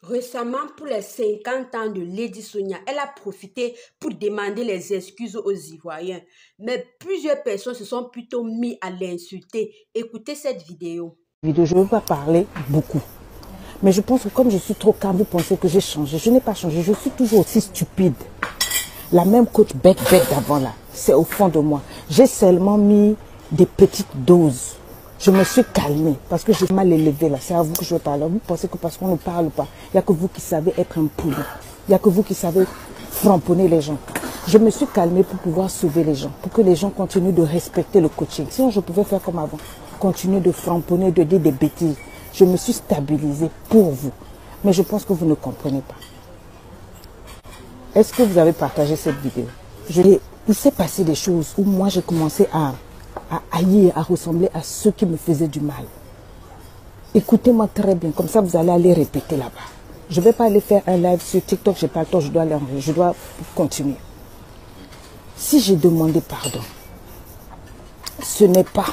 Récemment, pour les 50 ans de Lady Sonia, elle a profité pour demander les excuses aux Ivoiriens. Mais plusieurs personnes se sont plutôt mis à l'insulter. Écoutez cette vidéo. Je ne veux pas parler beaucoup. Mais je pense que comme je suis trop calme, vous pensez que j'ai changé. Je n'ai pas changé, je suis toujours aussi stupide. La même coach bête d'avant là, c'est au fond de moi. J'ai seulement mis des petites doses. Je me suis calmée parce que j'ai mal élevé là. C'est à vous que je veux parler. Vous pensez que parce qu'on ne parle pas, il n'y a que vous qui savez être un poulet. Il n'y a que vous qui savez framponner les gens. Je me suis calmée pour pouvoir sauver les gens, pour que les gens continuent de respecter le coaching. Sinon, je pouvais faire comme avant, continuer de framponner, de dire des bêtises. Je me suis stabilisée pour vous. Mais je pense que vous ne comprenez pas. Est-ce que vous avez partagé cette vidéo? Il s'est passé des choses où moi j'ai commencé à haïr, à ressembler à ceux qui me faisaient du mal. Écoutez-moi très bien, comme ça vous allez aller répéter là-bas. Je ne vais pas aller faire un live sur TikTok, je n'ai pas le temps, je dois aller enregistrer, je dois continuer. Si j'ai demandé pardon, ce n'est pas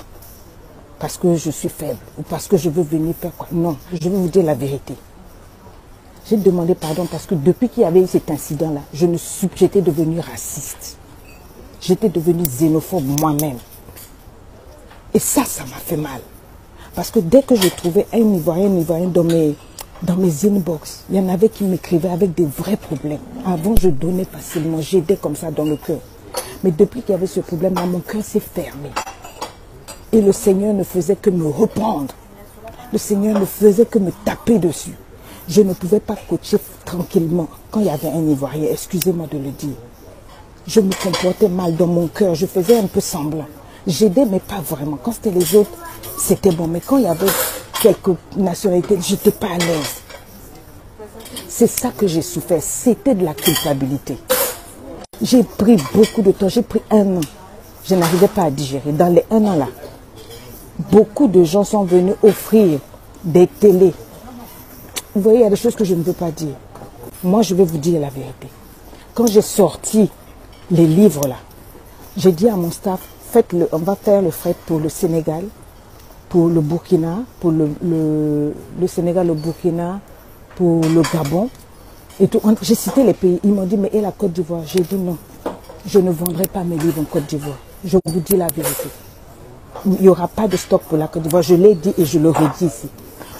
parce que je suis faible ou parce que je veux venir faire quoi. Non, je vais vous dire la vérité. J'ai demandé pardon parce que depuis qu'il y avait eu cet incident-là, j'étais devenue raciste. J'étais devenue xénophobe moi-même. Et ça m'a fait mal. Parce que dès que je trouvais un Ivoirien dans mes inbox, il y en avait qui m'écrivaient avec des vrais problèmes. Avant, je donnais facilement, j'aidais comme ça dans le cœur. Mais depuis qu'il y avait ce problème-là, mon cœur s'est fermé. Et le Seigneur ne faisait que me reprendre. Le Seigneur ne faisait que me taper dessus. Je ne pouvais pas coacher tranquillement quand il y avait un Ivoirien, excusez-moi de le dire. Je me comportais mal dans mon cœur, je faisais un peu semblant. J'aidais, mais pas vraiment. Quand c'était les autres, c'était bon. Mais quand il y avait quelques nationalités, je n'étais pas à l'aise. C'est ça que j'ai souffert, c'était de la culpabilité. J'ai pris beaucoup de temps, j'ai pris 1 an. Je n'arrivais pas à digérer. Dans les 1 an là, beaucoup de gens sont venus offrir des télés. Vous voyez, il y a des choses que je ne veux pas dire. Moi, je vais vous dire la vérité. Quand j'ai sorti les livres là, j'ai dit à mon staff, on va faire le fret pour le Sénégal, pour le Burkina, pour le Sénégal, le Burkina, pour le Gabon. Et tout. J'ai cité les pays. Ils m'ont dit, mais et la Côte d'Ivoire? J'ai dit non, je ne vendrai pas mes livres en Côte d'Ivoire. Je vous dis la vérité. Il n'y aura pas de stock pour la Côte d'Ivoire. Je l'ai dit et je le redis ici.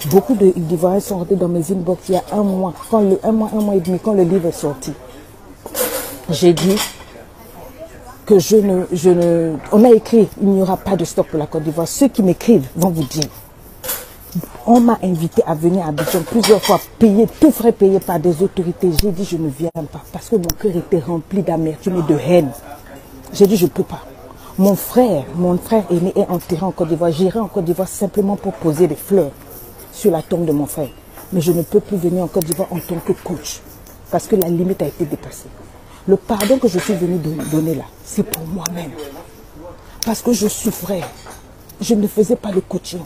Beaucoup d'Ivoiriens sont rentrés dans mes inbox il y a 1 mois, un mois et demi, quand le livre est sorti. J'ai dit que on a écrit, il n'y aura pas de stock pour la Côte d'Ivoire. Ceux qui m'écrivent vont vous dire. On m'a invité à venir à Abidjan plusieurs fois, tout frais payé par des autorités. J'ai dit je ne viens pas parce que mon cœur était rempli d'amertume et de haine. J'ai dit je ne peux pas. Mon frère aîné est enterré en Côte d'Ivoire. J'irai en Côte d'Ivoire simplement pour poser des fleurs sur la tombe de mon frère. Mais je ne peux plus venir en Côte d'Ivoire en tant que coach parce que la limite a été dépassée. Le pardon que je suis venu donner là, c'est pour moi-même. Parce que je souffrais. Je ne faisais pas le coaching.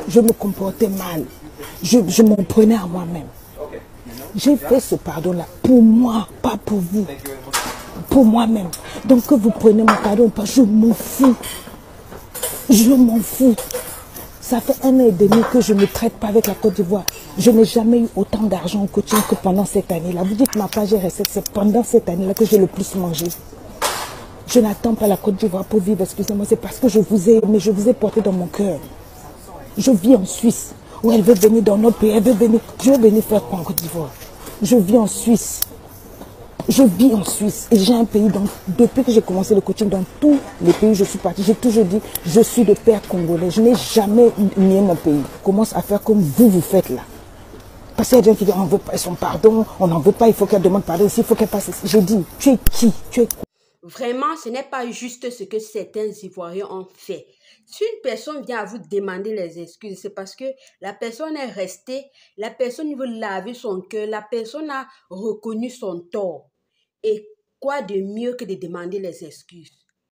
Je me comportais mal. Je m'en prenais à moi-même. J'ai fait ce pardon-là pour moi, pas pour vous. Pour moi-même. Donc que vous prenez mon pardon, pas, je m'en fous. Je m'en fous. Ça fait 1 an et demi que je ne traite pas avec la Côte d'Ivoire. Je n'ai jamais eu autant d'argent au coaching que pendant cette année-là. Vous dites ma page est recette, c'est pendant cette année-là que j'ai le plus mangé. Je n'attends pas la Côte d'Ivoire pour vivre, excusez-moi, c'est parce que je vous ai aimé, je vous ai porté dans mon cœur. Je vis en Suisse, où elle veut venir dans notre pays, je veux venir faire quoi en Côte d'Ivoire? Je vis en Suisse. Je vis en Suisse et j'ai un pays, depuis que j'ai commencé le coaching, dans tous les pays où je suis partie, j'ai toujours dit, je suis de père congolais. Je n'ai jamais nié mon pays. Je commence à faire comme vous faites là. Parce qu'il y a des gens qui disent, on ne veut pas son pardon, on n'en veut pas, il faut qu'elle demande pardon ici, il faut qu'elle passe ici. J'ai dit, tu es qui? Tu es quoi? Vraiment, ce n'est pas juste ce que certains Ivoiriens ont fait. Si une personne vient à vous demander les excuses, c'est parce que la personne est restée, la personne veut laver son cœur, la personne a reconnu son tort. Et quoi de mieux que de demander les excuses?